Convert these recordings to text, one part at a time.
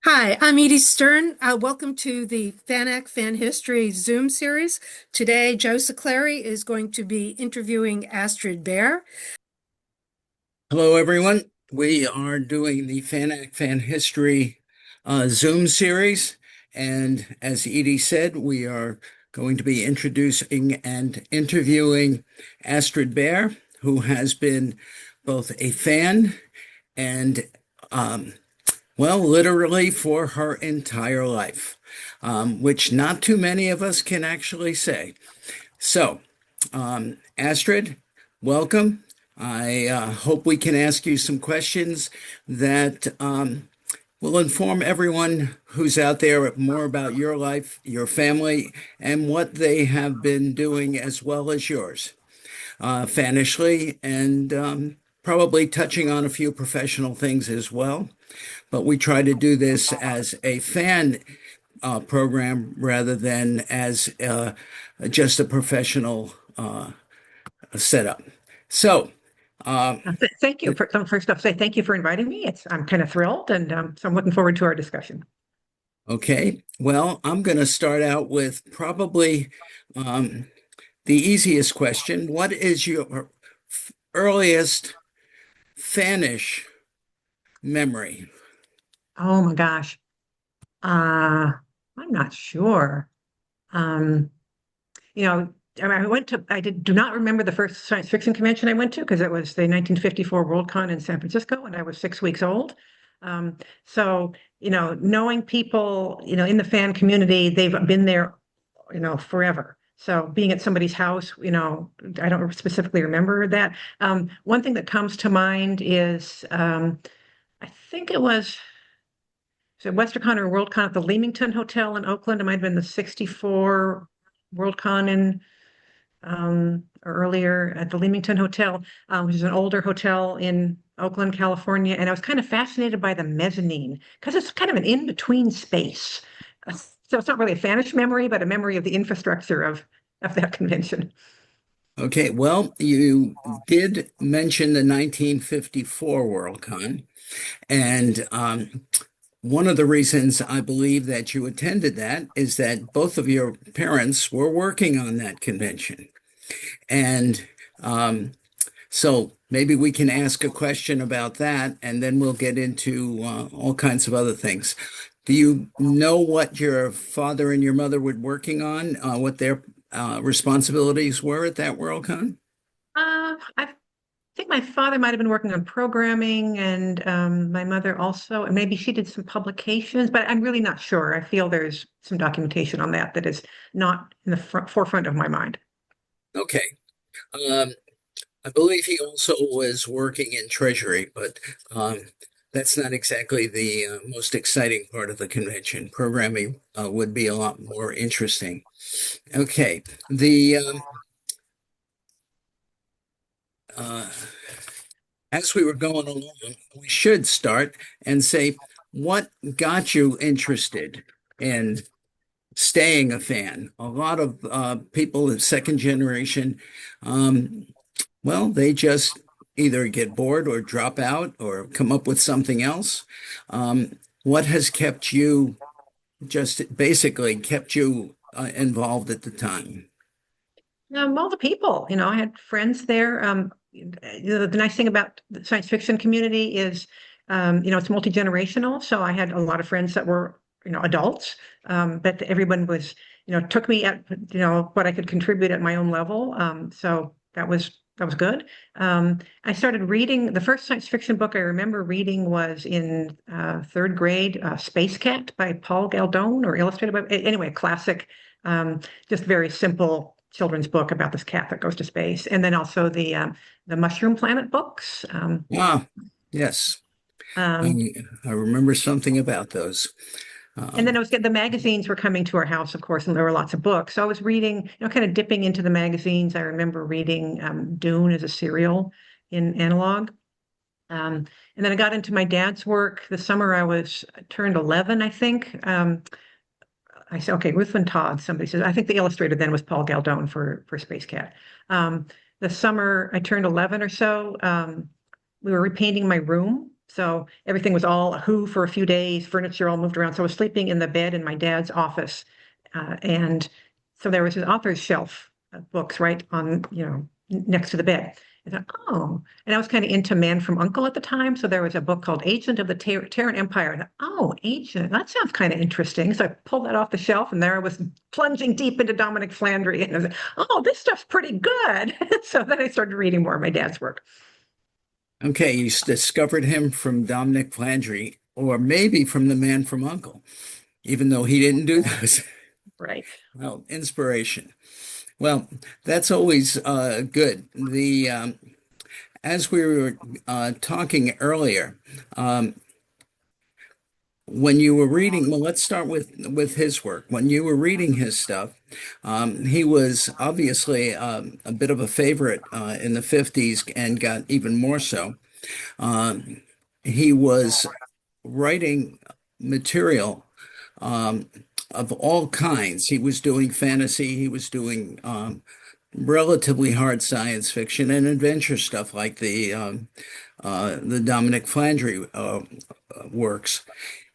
Hi, I'm Edie Stern. Welcome to the FANAC Fan History Zoom series. Today, Joe Siclari is going to be interviewing Astrid Bear. Hello, everyone. We are doing the FANAC Fan History Zoom series. And as Edie said, we are going to be introducing and interviewing Astrid Bear, who has been both a fan and, well, literally for her entire life, which not too many of us can actually say. So, Astrid, welcome. I hope we can ask you some questions that will inform everyone who's out there more about your life, your family, and what they have been doing as well as yours, fanishly, and probably touching on a few professional things as well. But we try to do this as a fan program rather than as just a professional setup. So, Thank you. First off, say thank you for inviting me. I'm kind of thrilled, and so I'm looking forward to our discussion. okay, well, I'm going to start out with probably the easiest question. What is your earliest fanish memory? Oh my gosh. I'm not sure. Um, you know, I do not remember the first science fiction convention I went to because it was the 1954 Worldcon in San Francisco and I was 6 weeks old. So, knowing people, in the fan community, they've been there, forever. So being at somebody's house, I don't specifically remember that. One thing that comes to mind is, I think it was WesterCon or Worldcon at the Leamington Hotel in Oakland. It might have been the 64 Worldcon in or earlier at the Leamington Hotel, which is an older hotel in Oakland, California. And I was kind of fascinated by the mezzanine because it's kind of an in-between space. So it's not really a fanish memory, but a memory of the infrastructure of that convention. Okay, well, you did mention the 1954 Worldcon, and one of the reasons I believe that you attended that is that both of your parents were working on that convention. And so maybe we can ask a question about that, and then we'll get into all kinds of other things. Do you know what your father and your mother were working on, what their responsibilities were at that Worldcon? I think my father might have been working on programming and my mother also, and maybe she did some publications, but I'm really not sure. I feel there's some documentation on that is not in the forefront of my mind. Okay. Um, I believe he also was working in Treasury, but that's not exactly the most exciting part of the convention. Programming would be a lot more interesting. Okay, the uh, as we were going along, we should start and say, what got you interested in staying a fan? A lot of people in second generation, um, well, they just either get bored or drop out or come up with something else. What has kept you, just basically kept you involved at the time? All the people, I had friends there. The nice thing about the science fiction community is, it's multi-generational. So I had a lot of friends that were, adults, but everyone was, took me at, what I could contribute at my own level. So that was good. I started reading, the first science fiction book I remember reading was in third grade, Space Cat by Paul Galdone, or illustrated by, anyway, a classic, just very simple children's book about this cat that goes to space. And then also the Mushroom Planet books. Ah, yes. Um, I remember something about those. and then Um, I was getting the magazines were coming to our house, of course, and there were lots of books. So I was reading, kind of dipping into the magazines. I remember reading Dune as a serial in analog. And then I got into my dad's work the summer I turned 11, I think. I said, okay, Ruth Van Todd, somebody says, I think the illustrator then was Paul Galdone for Space Cat. The summer I turned 11 or so, we were repainting my room So everything was all a who for a few days, furniture all moved around. So I was sleeping in the bed in my dad's office. And so there was his author's shelf of books right on, next to the bed. I thought, oh, and I was kind of into Man from U.N.C.L.E. at the time. So there was a book called Agent of the Terran Empire. I thought, oh, Agent, that sounds kind of interesting. So I pulled that off the shelf, and there I was plunging deep into Dominic Flandry. And I was like, oh, this stuff's pretty good. So then I started reading more of my dad's work. Okay, you discovered him from Dominic Flandry, or maybe from The Man from U.N.C.L.E., even though he didn't do those. Right. Well, inspiration. Well, that's always good. As we were talking earlier, when you were reading, well, let's start with his work. When you were reading his stuff, he was obviously a bit of a favorite in the 50s and got even more so. Um, he was writing material um, of all kinds. He was doing fantasy, he was doing relatively hard science fiction and adventure stuff like the Dominic Flandry works.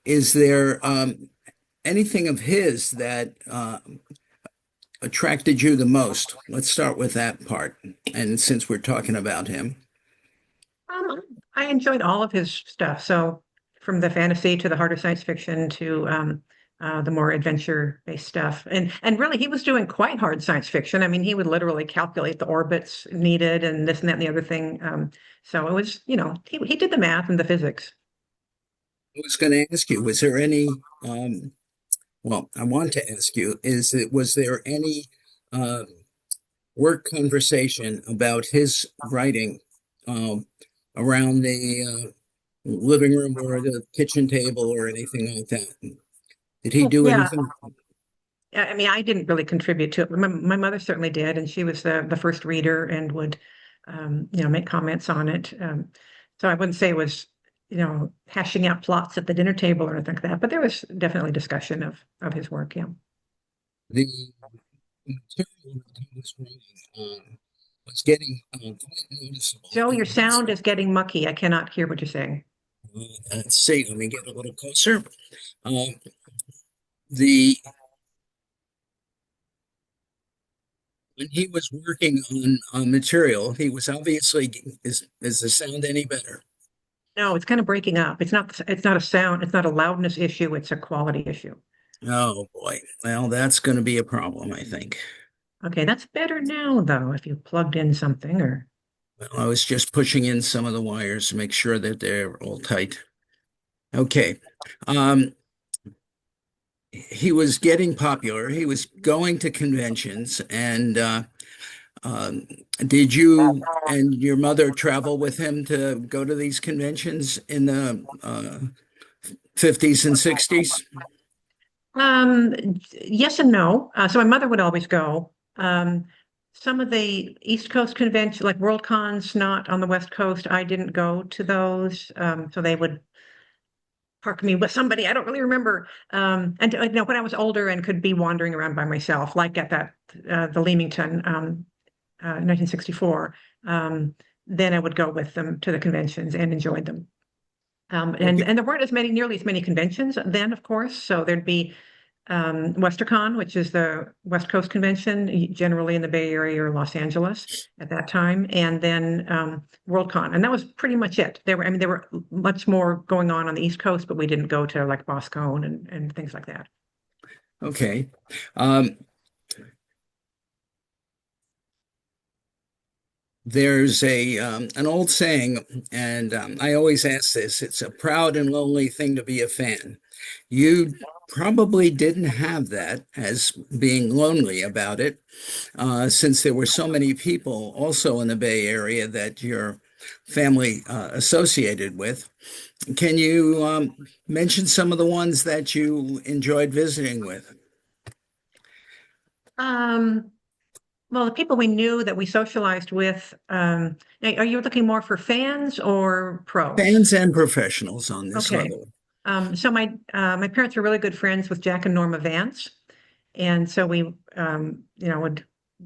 Is there anything of his that attracted you the most? Let's start with that part. And since we're talking about him, Um, I enjoyed all of his stuff. So from the fantasy to the harder science fiction to the more adventure-based stuff. And really, he was doing quite hard science fiction. I mean, he would literally calculate the orbits needed and this and that and the other thing. So it was, he did the math and the physics. I was going to ask you, was there any, well, I want to ask you, was there any uh, work conversation about his writing um, around the living room or the kitchen table or anything like that? Did he Oh, do yeah. anything? I mean, I didn't really contribute to it, but my mother certainly did, and she was the first reader and would, make comments on it. So I wouldn't say it was, hashing out plots at the dinner table or anything like that, but there was definitely discussion of his work. Yeah. The material that he was writing was getting quite noticeable. Joe, your sound is getting mucky. I cannot hear what you're saying. Let's see, let me get a little closer. Uh, the When he was working on material, he was obviously, is the sound any better? No, it's kind of breaking up. It's not a sound, it's not a loudness issue, it's a quality issue. Oh boy. Well, that's going to be a problem, I think. Okay, that's better now though, if you plugged in something or Well, I was just pushing in some of the wires to make sure that they're all tight. Okay. Um, he was getting popular. He was going to conventions, and um, did you and your mother travel with him to go to these conventions in the 50s and 60s? Yes and no. So my mother would always go. Some of the East Coast convention, like Worldcons, not on the West Coast, I didn't go to those. So they would park me with somebody. I don't really remember. And when I was older and could be wandering around by myself, like at that the Leamington 1964, then I would go with them to the conventions and enjoyed them. And Okay. there weren't nearly as many conventions then, of course. So there'd be Westercon, which is the West Coast convention, generally in the Bay Area or Los Angeles at that time, and then Worldcon, and that was pretty much it. There were much more going on the East Coast, but we didn't go to like Boscone and things like that. Okay. Um, there's an old saying, and I always ask this, it's a proud and lonely thing to be a fan. You probably didn't have that as being lonely about it, since there were so many people also in the Bay Area that your family associated with. Can you mention some of the ones that you enjoyed visiting with? Um, well, the people we knew that we socialized with, are you looking more for fans or pros? Fans and professionals on this Okay. level. So my parents were really good friends with Jack and Norma Vance. And so we, would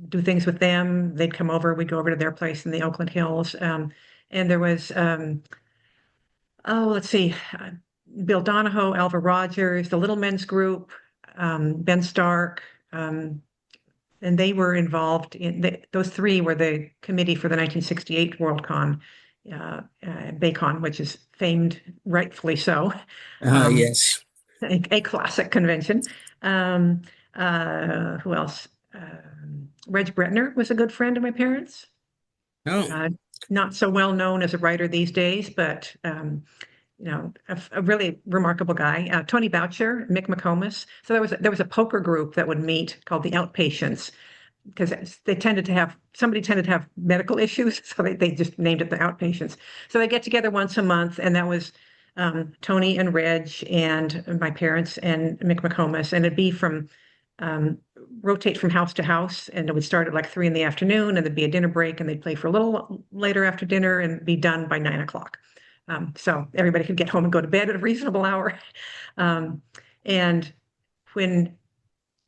do things with them. They'd come over, we'd go over to their place in the Oakland Hills. And there was Oh, let's see. Bill Donahoe, Alva Rogers, the Little Men's Group, Ben Stark, and they were involved those three were the committee for the 1968 Worldcon, Baycon, which is famed, rightfully so, Yes. a classic convention. Who else? Reg Bretnor was a good friend of my parents. Oh, Not so well known as a writer these days, but a really remarkable guy. Tony Boucher, Mick McComas. So there was a poker group that would meet called the Outpatients because somebody tended to have medical issues, so they just named it the Outpatients. So they get together once a month, and that was Tony and Reg and my parents and Mick McComas, and it'd be from rotate from house to house, and it would start at like 3 in the afternoon, and there'd be a dinner break, and they'd play for a little later after dinner and be done by 9 o'clock. So everybody could get home and go to bed at a reasonable hour. And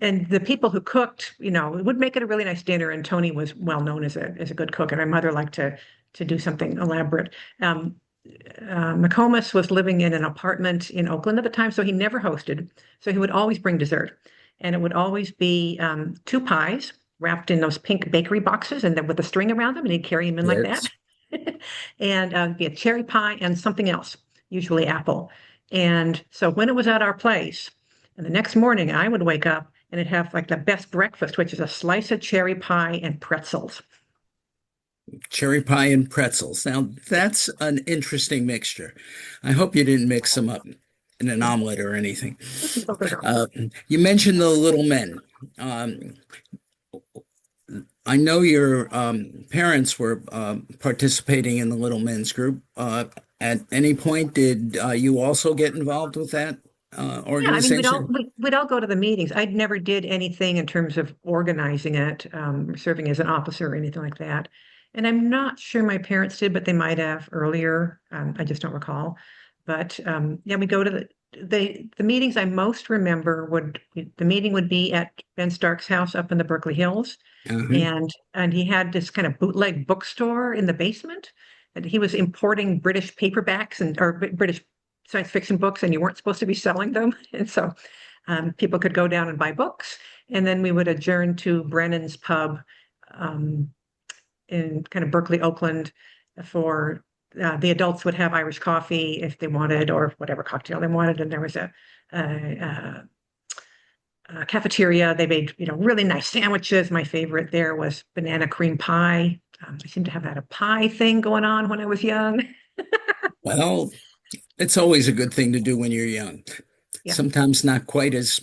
the people who cooked, it would make it a really nice dinner. And Tony was well known as a good cook, and my mother liked to do something elaborate. McComas was living in an apartment in Oakland at the time, so he never hosted. So he would always bring dessert, and it would always be 2 pies wrapped in those pink bakery boxes, and then with a string around them, and he'd carry them in like that. And be a cherry pie and something else, usually apple. And so when it was at our place, and the next morning I would wake up and it'd have like the best breakfast, which is a slice of cherry pie and pretzels. cherry pie and pretzels. Now, that's an interesting mixture. I hope you didn't mix them up in an omelet or anything. You mentioned the little men. I know your parents were participating in the Little Men's Group. At any point, did you also get involved with that Yeah, I mean, organization? we'd all go to the meetings. I never did anything in terms of organizing it, serving as an officer or anything like that. And I'm not sure my parents did, but they might have earlier. I just don't recall. But yeah, we go to the meetings I most remember the meeting would be at Ben Stark's house up in the Berkeley Hills. Uh-huh. And he had this kind of bootleg bookstore in the basement. And he was importing British paperbacks or British science fiction books, and you weren't supposed to be selling them. And so people could go down and buy books. And then we would adjourn to Brennan's Pub in kind of Berkeley, Oakland, for the adults would have Irish coffee if they wanted, or whatever cocktail they wanted. And there was a cafeteria. They made, really nice sandwiches. My favorite there was banana cream pie. I seem to have had a pie thing going on when I was young. Well, it's always a good thing to do when you're young. Yeah. Sometimes not quite as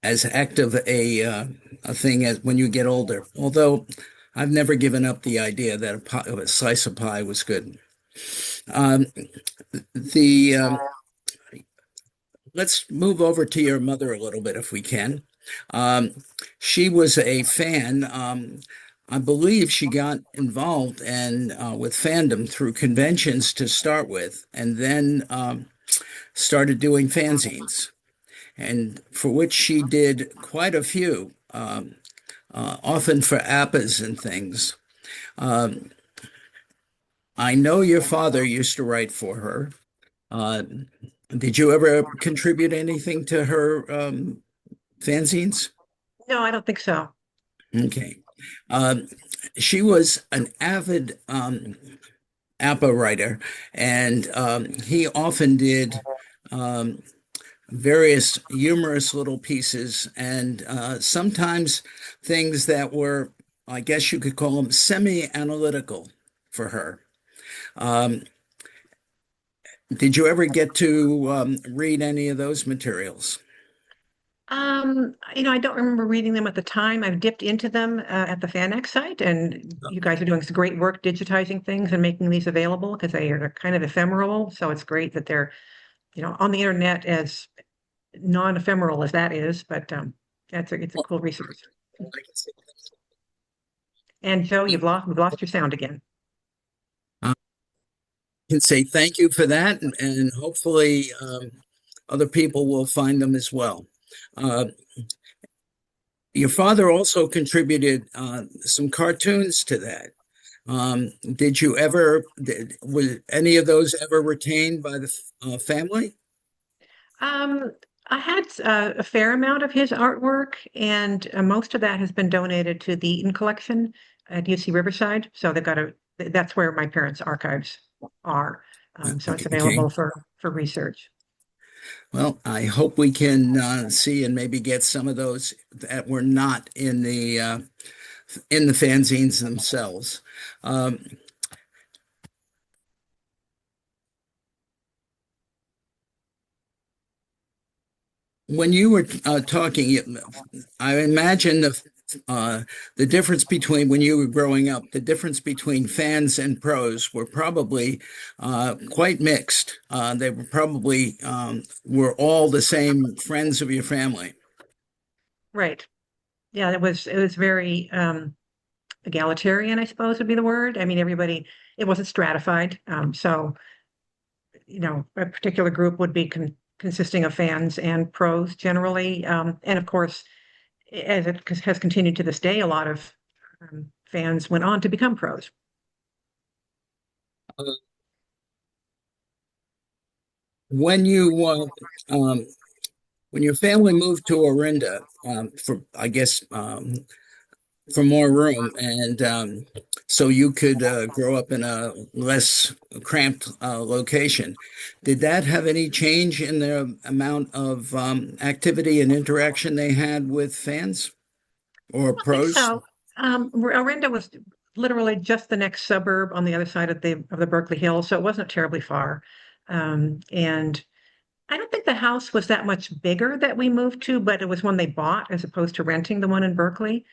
active a thing as when you get older. Although I've never given up the idea that a slice of pie was good. Um, the Let's move over to your mother a little bit if we can. Um, she was a fan. I believe she got involved with fandom through conventions to start with, and then started doing fanzines, and for which she did quite a few, often for APPAs and things. Um, I know your father used to write for her. Uh, did you ever contribute anything to her fanzines? No, I don't think so. Okay. Um, she was an avid APPA writer, and he often did um, various humorous little pieces and sometimes things that were, I guess you could call them semi-analytical for her. Um, did you ever get to read any of those materials? I don't remember reading them at the time. I've dipped into them at the FANAC site, and you guys are doing some great work digitizing things and making these available because they are kind of ephemeral. So it's great that they're, on the internet as non-ephemeral as that is, but it's a cool resource. And Joe, we've lost your sound again. I can say thank you for that, and hopefully other people will find them as well. Uh, your father also contributed some cartoons to that. Did you ever, was any of those ever retained by the family? Um, I had a fair amount of his artwork, and most of that has been donated to the Eaton Collection at UC Riverside. So that's where my parents' archives are. So it's Okay. available for research. Well, I hope we can see and maybe get some of those that were not in the fanzines themselves. Um, when you were talking, I imagine the difference between when you were growing up, the difference between fans and pros were probably quite mixed. They were probably were all the same friends of your family. Right. Yeah, it was very egalitarian, I suppose would be the word. I mean, it wasn't stratified. So, a particular group would be consisting of fans and pros generally. And of course, as it has continued to this day, a lot of fans went on to become pros. Uh, when you when your family moved to Orinda for, I guess, for more room, and so you could grow up in a less cramped location. Did that have any change in the amount of activity and interaction they had with fans or I don't think pros? so. Orinda was literally just the next suburb on the other side of the Berkeley Hills, so it wasn't terribly far. And I don't think the house was that much bigger that we moved to, but it was one they bought as opposed to renting the one in Berkeley.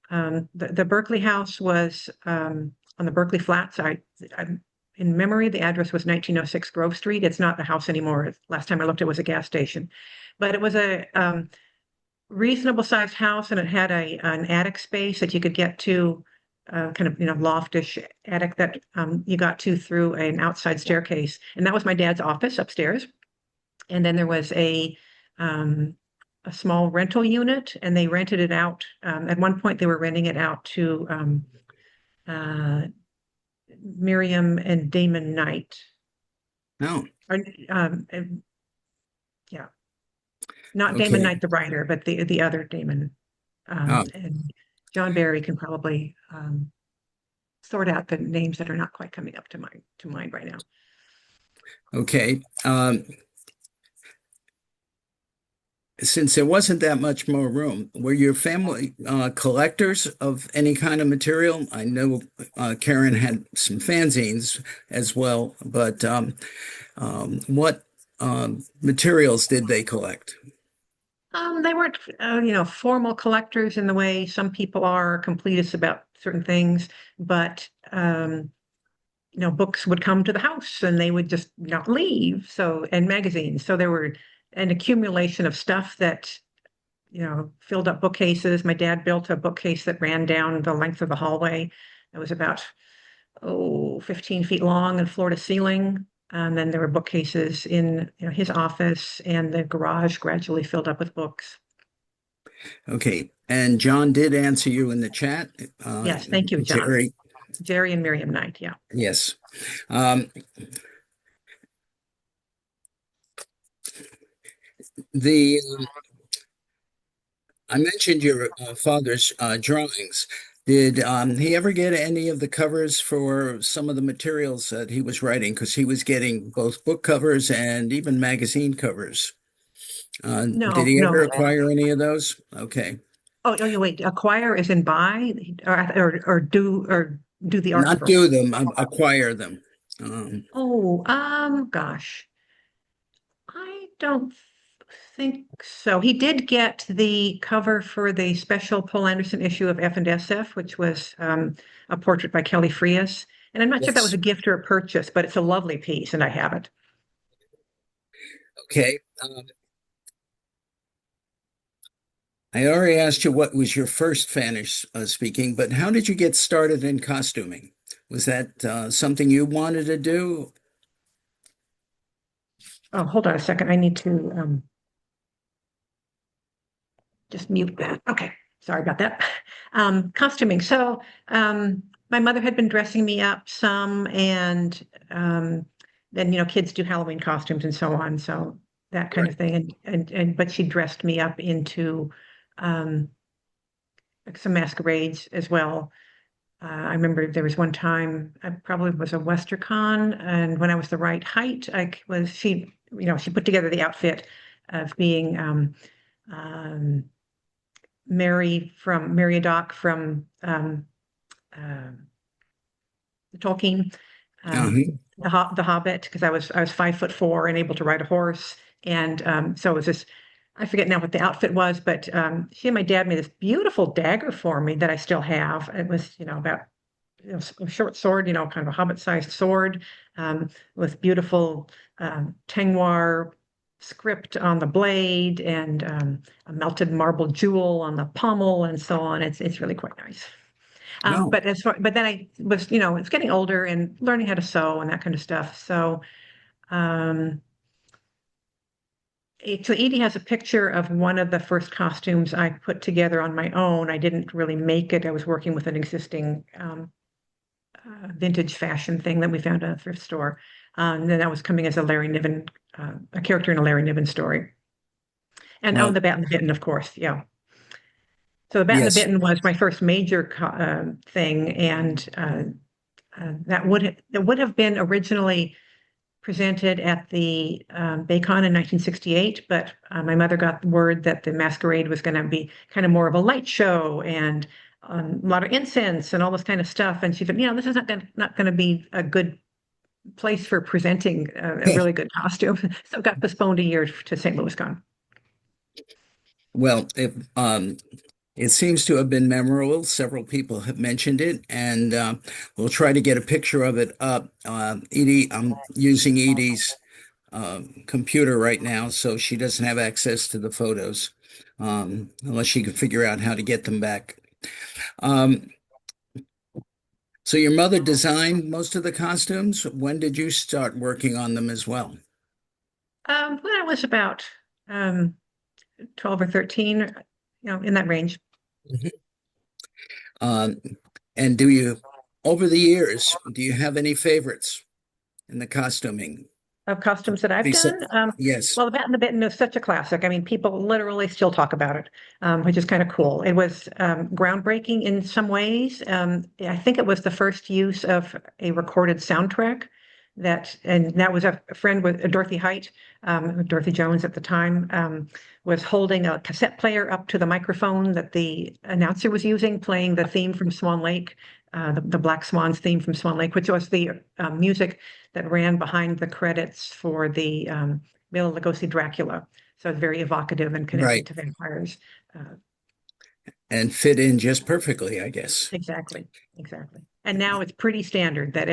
The Berkeley house was on the Berkeley Flats. In memory, the address was 1906 Grove Street. It's not a house anymore. Last time I looked, it was a gas station, but it was a reasonable sized house, and it had an attic space that you could get to, kind of loftish attic that you got to through an outside staircase, and that was my dad's office upstairs. And then there was a small rental unit, and they rented it out. At one point, they were renting it out to uh, Miriam and Damon Knight. No. Or, yeah, not Damon Okay. Knight, the writer, but the other Damon. Oh, And John Barry can probably sort out the names that are not quite coming up to mind right now. okay. Since there wasn't that much more room, were your family collectors of any kind of material? I know Karen had some fanzines as well, but what materials did they collect? They weren't, formal collectors in the way some people are, completists about certain things, but books would come to the house and they would just not leave. So, and magazines. So there were an accumulation of stuff that, filled up bookcases. My dad built a bookcase that ran down the length of the hallway. It was about, 15 feet long and floor to ceiling. And then there were bookcases in his office, and the garage gradually filled up with books. Okay, and John did answer you in the chat. Yes, thank you, John. Jerry, Jerry and Miriam Knight, yeah. yes. Um, the I mentioned your father's drawings. Did he ever get any of the covers for some of the materials that he was writing? Because he was getting both book covers and even magazine covers. Did No, he ever no. acquire any of those? Okay. Yeah, wait, acquire is in buy, or do the art Not for. do them, acquire them. Oh, gosh. I don't think so. He did get the cover for the special Poul Anderson issue of F&SF, which was a portrait by Kelly Frias. And I'm not sure if that was Yes. a gift or a purchase, but it's a lovely piece, and I have it. Okay. I already asked you what was your first Spanish speaking, but how did you get started in costuming? Was that something you wanted to do? Oh, hold on a second. I need to just mute that. Okay, sorry about that. Costuming. So my mother had been dressing me up some, and then, kids do Halloween costumes and so on, so that kind Right. of thing. But she dressed me up into like some masquerades as well. I remember there was one time I probably was a Westercon, and when I was the right height, she put together the outfit of being Mary Doc from Tolkien, Uh-huh. the Hobbit, because I was 5'4" and able to ride a horse, and so it was this. I forget now what the outfit was, but she and my dad made this beautiful dagger for me that I still have. It was, about a short sword, kind of a hobbit-sized sword, with beautiful Tengwar script on the blade, and a melted marble jewel on the pommel, and so on. It's really quite nice. No. But then I was, it's getting older and learning how to sew and that kind of stuff. So, so Edie has a picture of one of the first costumes I put together on my own. I didn't really make it. I was working with an existing vintage fashion thing that we found at a thrift store. And then that was coming as a Larry Niven, a character in a Larry Niven story. And Well, The Bat and the Mitten, of course. Yeah. So The Bat and the yes. Mitten was my first major thing, and that would have been originally presented at the Baycon in 1968, but my mother got word that the masquerade was going to be kind of more of a light show, and a lot of incense and all this kind of stuff. And she said, this is not going to be a good place for presenting a really good costume. So it got postponed a year to St. Louis Con. Well, it seems to have been memorable. Several people have mentioned it, and we'll try to get a picture of it up. Edie, I'm using Edie's computer right now, so she doesn't have access to the photos, unless she can figure out how to get them back. Um, so your mother designed most of the costumes. When did you start working on them as well? When I was about 12 or 13, in that range. Mhm. Um, and over the years, do you have any favorites in the costuming? Of costumes that I've Besi- done. Yes, Well, The Bat and the Mitten is such a classic. I mean, people literally still talk about it, which is kind of cool. It was groundbreaking in some ways. I think it was the first use of a recorded soundtrack and that was a friend with Dorothy Height, Dorothy Jones at the time, was holding a cassette player up to the microphone that the announcer was using, playing the theme from Swan Lake, the Black Swans theme from Swan Lake, which was the music that ran behind the credits for the Bela Lugosi Dracula. So it's very evocative and connected right. to vampires. Uh, And fit in just perfectly, I guess. exactly, exactly. And now it's pretty standard that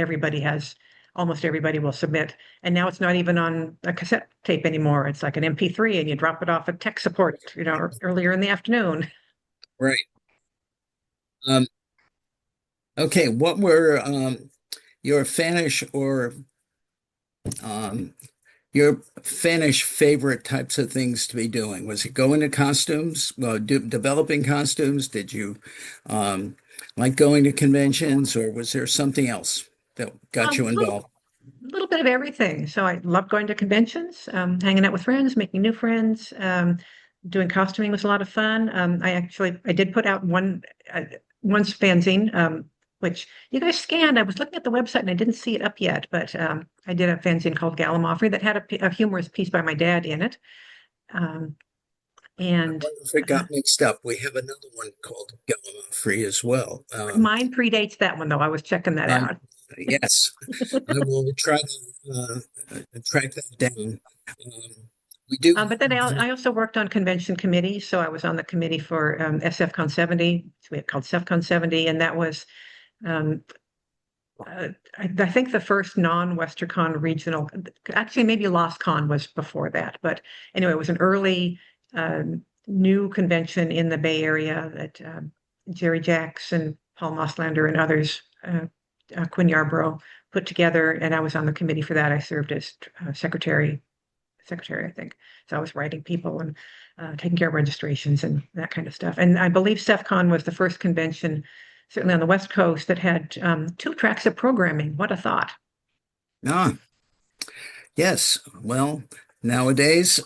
almost everybody will submit. And now it's not even on a cassette tape anymore. It's like an MP3, and you drop it off at tech support, earlier in the afternoon. Right. Um, okay, what were your um, your fanish favorite types of things to be doing? Was it going to costumes, well, developing costumes? Did you like going to conventions, or was there something else that got you A involved? little bit of everything. So I love going to conventions, hanging out with friends, making new friends. Doing costuming was a lot of fun. I did put out once fanzine, which you guys scanned. I was looking at the website and I didn't see it up yet, but I did a fanzine called Gallimaufry that had a humorous piece by my dad in it. Um, I and wonder if it got mixed up. We have another one called Free as well. Mine predates that one, though. I was checking that Um, out. yes, I will try to track that down. We do. But then I also worked on convention committees. So I was on the committee for SFCon 70. So we had called SEFCon 70, and that was um, I think the first non-WesterCon regional, actually maybe LostCon was before that, but anyway, it was an early new convention in the Bay Area that Jerry Jackson, Paul Mosslander, and others, Quinn Yarborough, put together, and I was on the committee for that. I served as secretary, I think. So I was writing people and taking care of registrations and that kind of stuff. And I believe SEFCon was the first convention certainly on the West Coast, that had 2 tracks of programming. What a thought. Ah, yes. Well, nowadays,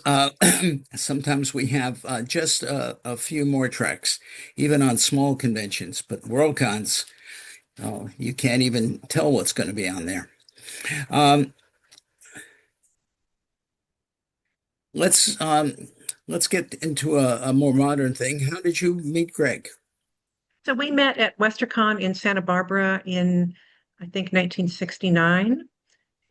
sometimes we have just a few more tracks, even on small conventions, but Worldcons, oh, you can't even tell what's going to be on there. Um, let's um, let's get into a more modern thing. How did you meet Greg? So we met at WesterCon in Santa Barbara in, I think, 1969,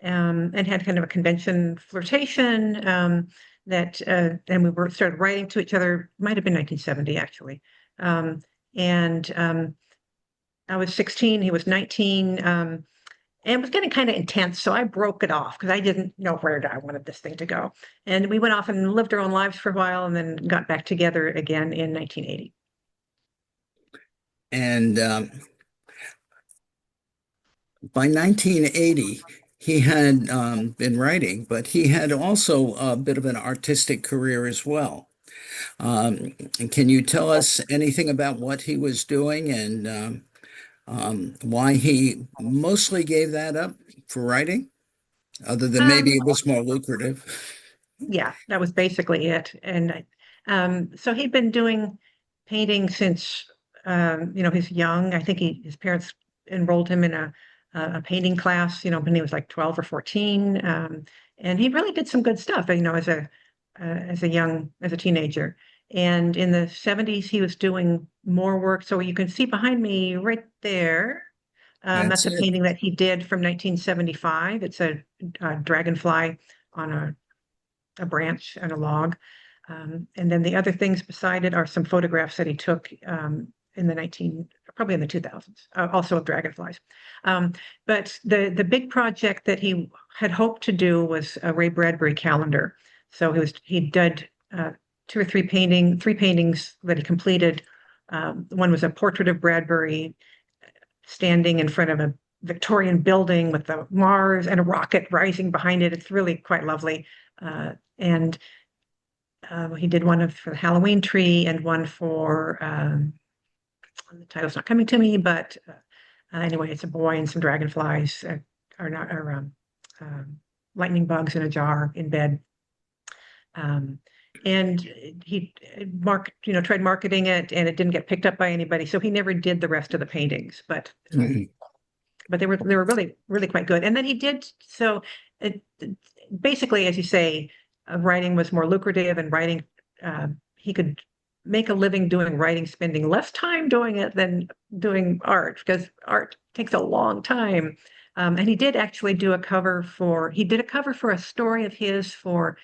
and had kind of a convention flirtation, and we started writing to each other. Might have been 1970 actually, and I was 16, he was 19, and it was getting kind of intense. So I broke it off because I didn't know where I wanted this thing to go. And we went off and lived our own lives for a while, and then got back together again in 1980. And by 1980, he had been writing, but he had also a bit of an artistic career as well. Can you tell us anything about what he was doing and why he mostly gave that up for writing, other than maybe Um, it was more lucrative? yeah, that was basically it. And so he'd been doing painting since he's young. I think his parents enrolled him in a painting class, when he was like 12 or 14. And he really did some good stuff, as a teenager. And in the 70s, he was doing more work. So you can see behind me right there. That's That's a it. painting that he did from 1975. It's a dragonfly on a branch and a log. And then the other things beside it are some photographs that he took probably in the 2000s, also of dragonflies. But the big project that he had hoped to do was a Ray Bradbury calendar. So he did 3 paintings that he completed. One was a portrait of Bradbury standing in front of a Victorian building with the Mars and a rocket rising behind it. It's really quite lovely. And he did one for the Halloween tree and one for the title's not coming to me, but anyway, it's a boy and some dragonflies lightning bugs in a jar in bed. And he tried marketing it, and it didn't get picked up by anybody, so he never did the rest of the paintings. But they were really really quite good. And then he did so. Basically, as you say, writing was more lucrative, and writing he could make a living doing writing, spending less time doing it than doing art, because art takes a long time. And he did actually do a cover for a story of his for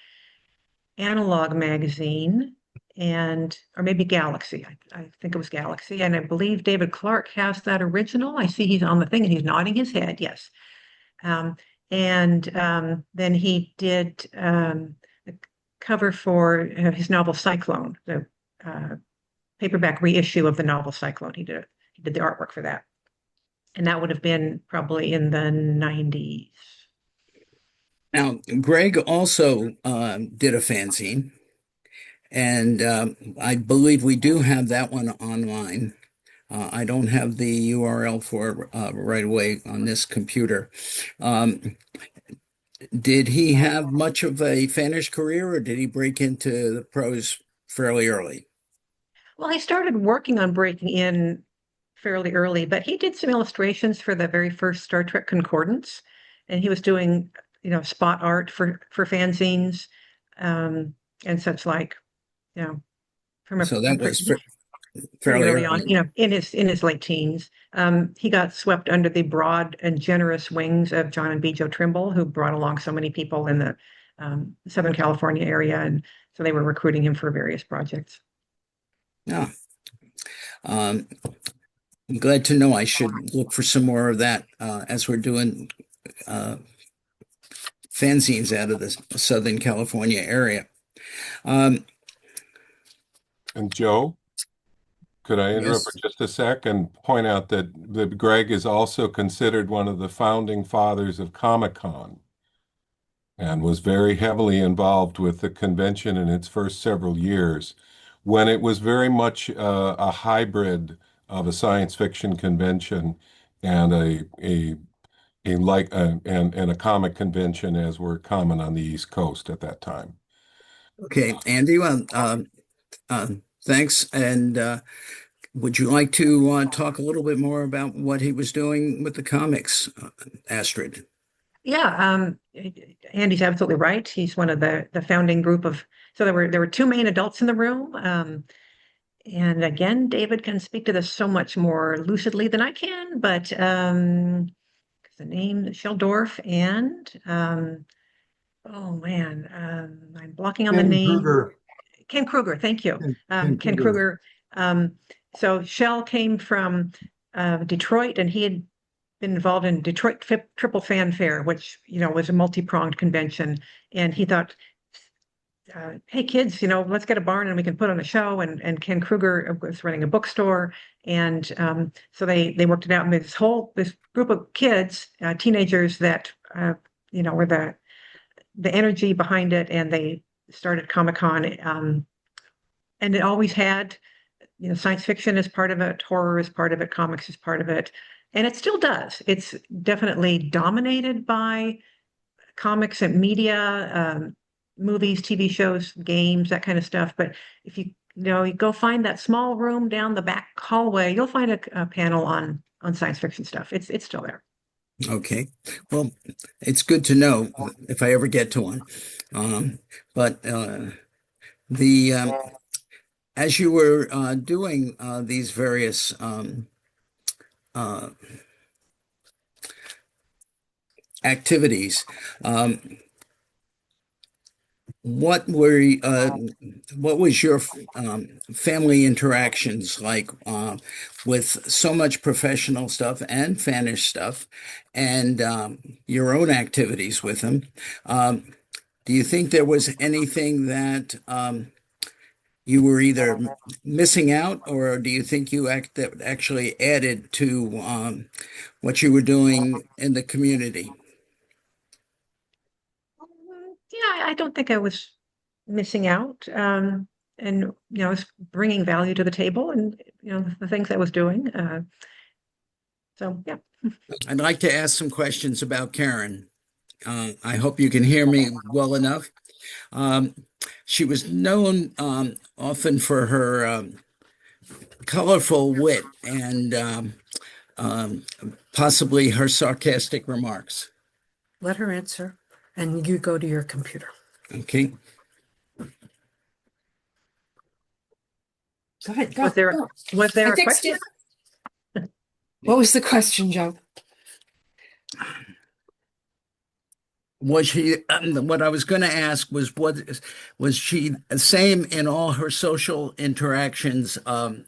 Analog magazine, or maybe Galaxy. I think it was Galaxy, and I believe David Clark has that original. I see he's on the thing and he's nodding his head. Yes. Then he did a cover for his novel Cyclone, the paperback reissue of the novel Cyclone. He did the artwork for that, and that would have been probably in the 90s. Now, Greg also did a fanzine, and I believe we do have that one online. I don't have the URL for it right away on this computer. Um, did he have much of a fanish career, or did he break into the prose fairly early? Well, he started working on breaking in fairly early, but he did some illustrations for the very first Star Trek Concordance, and he was doing, spot art for fanzines, and such like, from So that was pretty fairly early on, early. in his late teens. He got swept under the broad and generous wings of John and B. Joe Trimble, who brought along so many people in the Southern California area, and so they were recruiting him for various projects. Yeah. I'm glad to know I should look for some more of that as we're doing fanzines out of the Southern California area. Um, And Joe, could I interrupt for yes. just a sec and point out that Greg is also considered one of the founding fathers of ComicCon and was very heavily involved with the convention in its first several years when it was very much a hybrid of a science fiction convention and and a comic convention as were common on the East Coast at that time. Okay, Andy, thanks. And would you like to talk a little bit more about what he was doing with the comics, Astrid? Yeah, Andy's absolutely right. He's one of the founding group of, so there were two main adults in the room. And again, David can speak to this so much more lucidly than I can, but the name Sheldorf and oh man, I'm blocking on the Ken name. Kruger. Ken Kruger, thank you. Ken Ken Kruger. Kruger. So Shell came from Detroit, and he had been involved in Detroit Triple Fanfare, which, was a multi-pronged convention. And he thought, hey kids, let's get a barn and we can put on a show. And Ken Kruger was running a bookstore. And so they worked it out. And this group of kids, teenagers that, were the energy behind it. And they started ComicCon. And it always had, science fiction is part of it, horror is part of it, comics is part of it. And it still does. It's definitely dominated by comics and media, movies, TV shows, games, that kind of stuff. But if you go find that small room down the back hallway, you'll find a panel on science fiction stuff. It's still there. Okay, well, it's good to know if I ever get to one. But the as you were doing these various activities, what was your family interactions like with so much professional stuff and fanish stuff, and your own activities with them? Do you think there was anything that you were either missing out, or do you think that actually added to what you were doing in the community? Yeah, I don't think I was missing out. And I was bringing value to the table, and the things I was doing. So yeah. I'd like to ask some questions about Karen. I hope you can hear me well enough. She was known often for her colorful wit and possibly her sarcastic remarks. Let her answer, and you go to your computer. Okay. Go ahead, go. Was there go. was there I a fixed question? it. What was the question, Joe? Was she, what I was going to ask was, was she the same in all her social interactions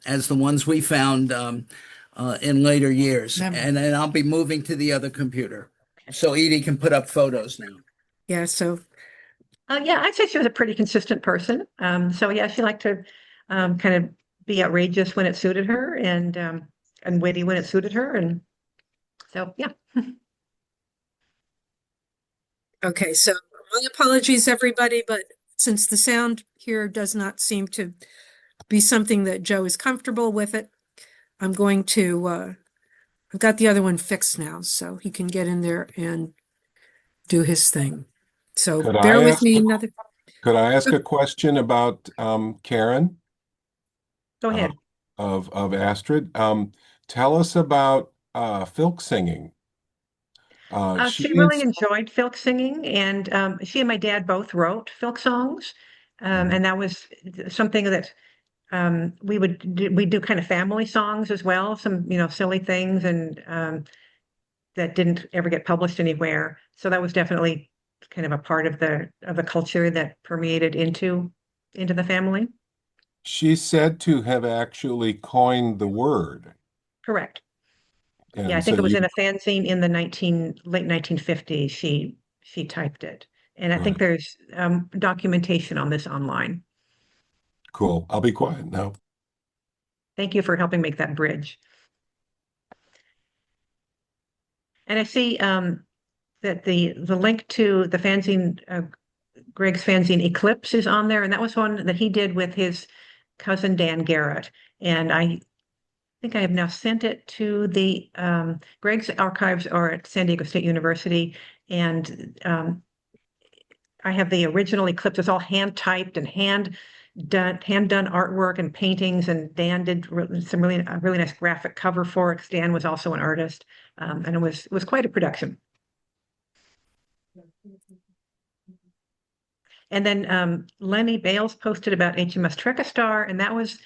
as the ones we found in later years? Never. And then I'll be moving to the other computer. So Edie can put up photos now. Yeah, so Yeah, I'd say she was a pretty consistent person. So yeah, she liked to kind of be outrageous when it suited her, and witty when it suited her, and so yeah. okay, so my apologies, everybody, but since the sound here does not seem to be something that Joe is comfortable with it, I'm going to, I've got the other one fixed now, so he can get in there and do his thing. So Could bear I with ask me a- another. Could I ask a question about Karen Go ahead. of Astrid? Tell us about filk singing. She really enjoyed filk singing, and she and my dad both wrote filk songs, and that was something that we do kind of family songs as well, some silly things, and that didn't ever get published anywhere. So that was definitely kind of a part of the culture that permeated into the family. She's said to have actually coined the word. Correct. And Yeah, I think so it was you- in a fanzine in the late 1950s. She typed it, and I think Right. there's documentation on this online. Cool. I'll be quiet now. Thank you for helping make that bridge. And I see that the link to the fanzine, Greg's fanzine Eclipse, is on there, and that was one that he did with his cousin Dan Garrett. And I think I have now sent it to the Greg's archives are at San Diego State University, and I have the original Eclipse. It's all hand typed and hand done artwork and paintings, and Dan did some really nice graphic cover for it. Dan was also an artist, and it was quite a production. And then Lenny Bales posted about HMS Trekastar, and that was,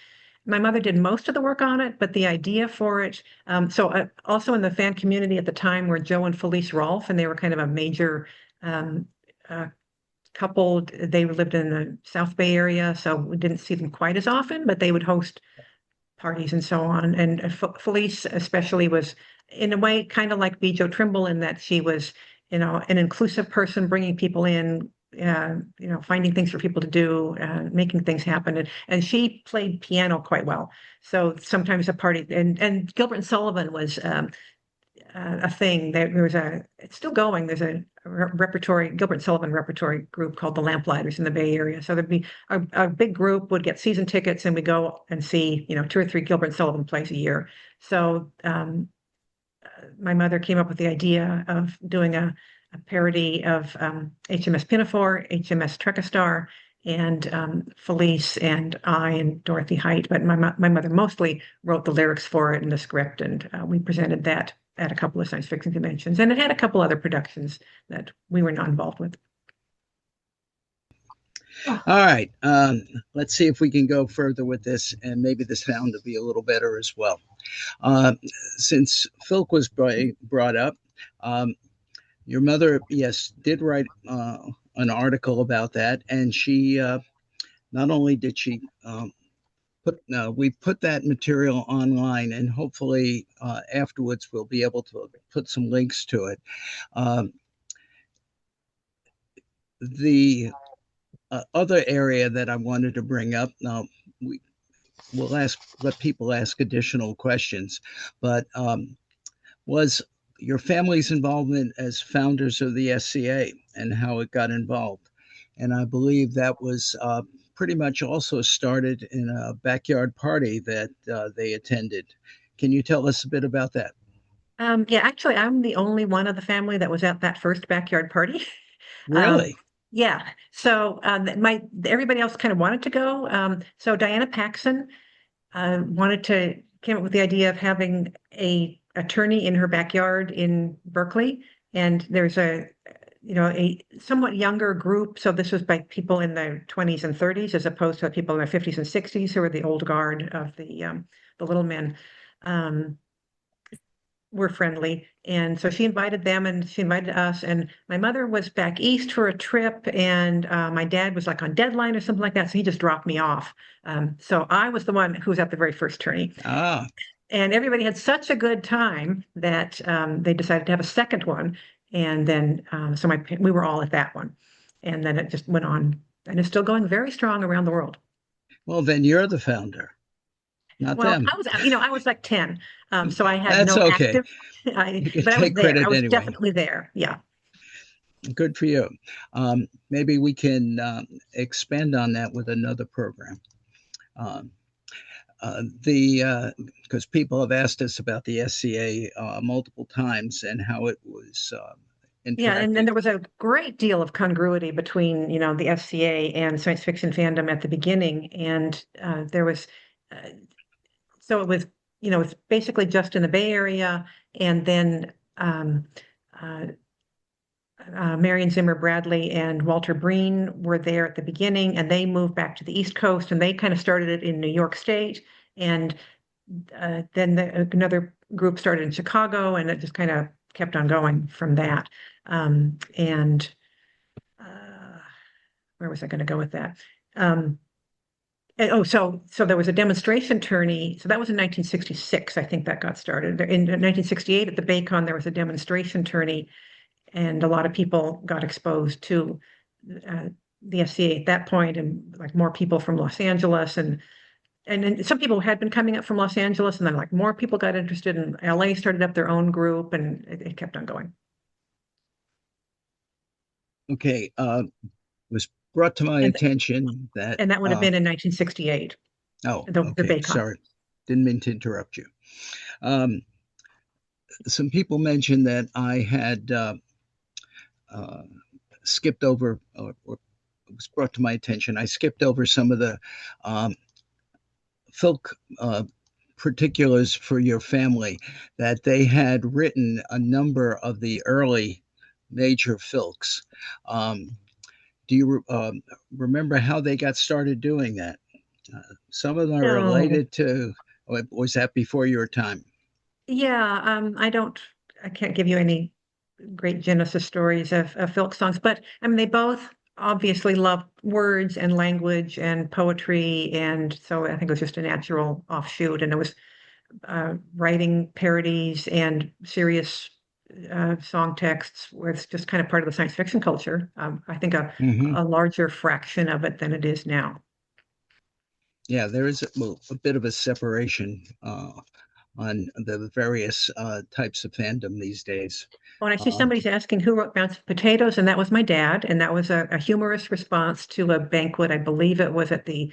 my mother did most of the work on it, but the idea for it, also in the fan community at the time were Joe and Felice Rolfe, and they were kind of a major couple. They lived in the South Bay area, so we didn't see them quite as often, but they would host parties and so on. And Felice especially was, in a way, kind of like B. Joe Trimble, in that she was, an inclusive person, bringing people in, finding things for people to do, making things happen. And she played piano quite well. So sometimes a party, and Gilbert and Sullivan was a thing. It's still going. There's a repertory, Gilbert and Sullivan repertory group called the Lamplighters in the Bay Area. So there'd be a big group would get season tickets, and we go and see, 2 or 3 Gilbert and Sullivan plays a year. So my mother came up with the idea of doing a parody of HMS Pinafore, HMS Trekastar, and Felice and I and Dorothy Height. But my mother mostly wrote the lyrics for it and the script, and we presented that at a couple of science fiction conventions, and it had a couple other productions that we were not involved with. All right, let's see if we can go further with this, and maybe the sound will be a little better as well. Since Philk was brought up, your mother, yes, did write an article about that, and she not only did she we put that material online, and hopefully afterwards we'll be able to put some links to it. The other area that I wanted to bring up, now we'll let people ask additional questions, but was your family's involvement as founders of the SCA and how it got involved. And I believe that was pretty much also started in a backyard party that they attended. Can you tell us a bit about that? Yeah, actually, I'm the only one of the family that was at that first backyard party. Really? Yeah. So everybody else kind of wanted to go. So Diana Paxson came up with the idea of having a attorney in her backyard in Berkeley, and there's a somewhat younger group. So this was by people in their 20s and 30s, as opposed to people in their 50s and 60s who were the old guard of the little men. Were friendly, and so she invited them, and she invited us. And my mother was back east for a trip, and my dad was like on deadline or something like that, so he just dropped me off. So I was the one who was at the very first tourney. Ah. And everybody had such a good time that they decided to have a second one. And then we were all at that one, and then it just went on, and it's still going very strong around the world. Well, then you're the founder, not them. I was like 10, so I had That's no okay. active. You can but I was take credit there. I was anyway. definitely there. Yeah. Good for you. Maybe we can expand on that with another program. Because people have asked us about the SCA multiple times and how it was Yeah, and then there was a great deal of congruity between, the SCA and science fiction fandom at the beginning. And there was, so it was, it's basically just in the Bay Area. And then Marion Zimmer Bradley and Walter Breen were there at the beginning, and they moved back to the East Coast, and they kind of started it in New York State. And then another group started in Chicago, and it just kind of kept on going from that. Where was I going to go with that? So there was a demonstration tourney. So that was in 1966. I think that got started. In 1968 at the Baycon, there was a demonstration tourney, and a lot of people got exposed to the SCA at that point, and like more people from Los Angeles, and then some people had been coming up from Los Angeles, and then like more people got interested, and LA started up their own group, and it kept on going. Okay, was brought to my attention that, and that would have been in 1968. Oh, the okay, Baycon. sorry, didn't mean to interrupt you. Some people mentioned that I had skipped over, or it was brought to my attention, I skipped over some of the folk particulars for your family, that they had written a number of the early major filks. Do you remember how they got started doing that? Some of them are No. related to, was that before your time? Yeah, I can't give you any great Genesis stories of folk songs, but I mean, they both obviously love words and language and poetry. And so I think it was just a natural offshoot. And it was writing parodies and serious song texts where it's just kind of part of the science fiction culture. I think Mm-hmm. a larger fraction of it than it is now. Yeah, there is a bit of a separation on the various types of fandom these days. When I see somebody's asking who wrote Bounce Potatoes, and that was my dad, and that was a humorous response to a banquet. I believe it was at the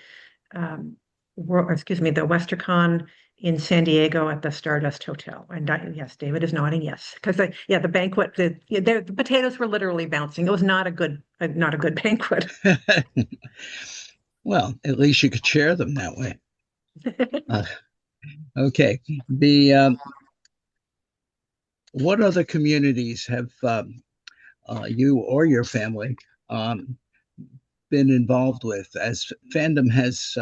the Westercon in San Diego at the Stardust Hotel. And yes, David is nodding yes, because the banquet, the potatoes were literally bouncing. It was not a good banquet. Well, at least you could share them that way. Okay. The what other communities have you or your family been involved with, as fandom has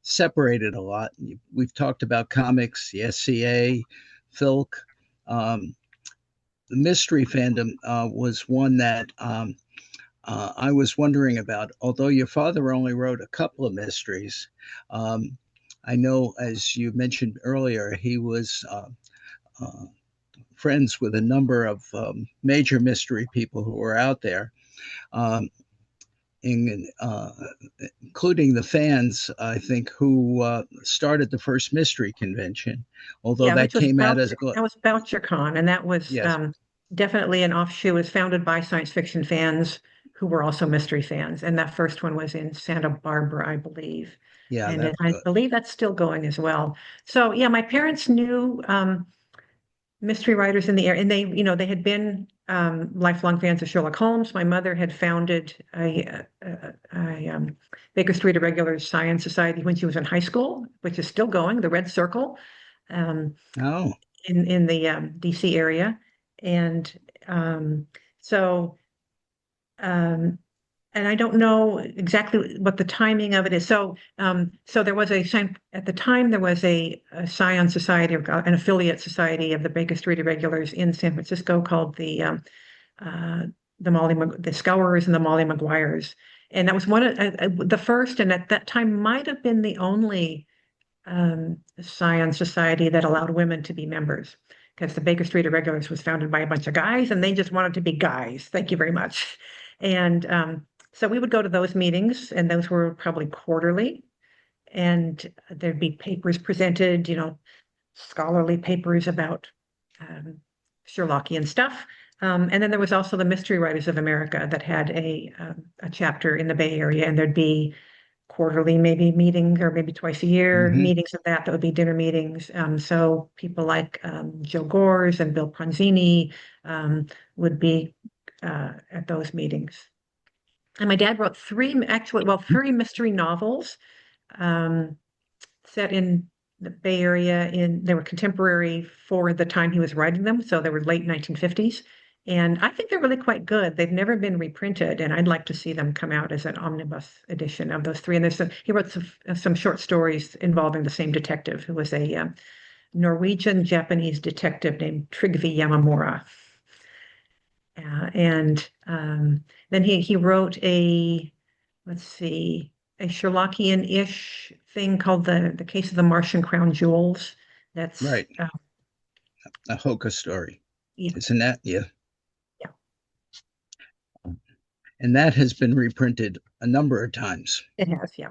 separated a lot? We've talked about comics, the SCA, Filk. The mystery fandom was one that I was wondering about. Although your father only wrote a couple of mysteries, I know, as you mentioned earlier, he was friends with a number of major mystery people who were out there, including the fans, I think, who started the first mystery convention. Although Yeah, that came out as that was BoucherCon, and that was yes. Definitely an offshoot. It was founded by science fiction fans who were also mystery fans, and that first one was in Santa Barbara, I believe. Yeah, And that's I good. believe that's still going as well. So yeah, my parents knew mystery writers in the area, and they had been lifelong fans of Sherlock Holmes. My mother had founded a Baker Street Irregulars Science Society when she was in high school, which is still going, the Red Circle, Oh, in the DC area. And so and I don't know exactly what the timing of it is. So there was at the time there was a Science Society, or an affiliate society of the Baker Street Irregulars in San Francisco, called the Scourers and the Molly Maguires. And that was one of the first, and at that time might have been the only science society that allowed women to be members, because the Baker Street Irregulars was founded by a bunch of guys, and they just wanted to be guys. Thank you very much. And so we would go to those meetings, and those were probably quarterly, and there'd be papers presented, scholarly papers about Sherlockian stuff. And then there was also the Mystery Writers of America that had a chapter in the Bay Area, and there'd be quarterly maybe meeting, or maybe twice a year Mhm. meetings of that would be dinner meetings. So people like Joe Gores and Bill Pronzini would be at those meetings. And my dad wrote three mystery novels set in the Bay Area. They were contemporary for the time he was writing them, so they were late 1950s. And I think they're really quite good. They've never been reprinted, and I'd like to see them come out as an omnibus edition of those three. And he wrote some short stories involving the same detective, who was a Norwegian-Japanese detective named Trygve Yamamura. And then he wrote a Sherlockian-ish thing called the Case of the Martian Crown Jewels. That's right. A Hoka story. Yeah. Isn't that? Yeah. Yeah. And that has been reprinted a number of times. It has, yeah.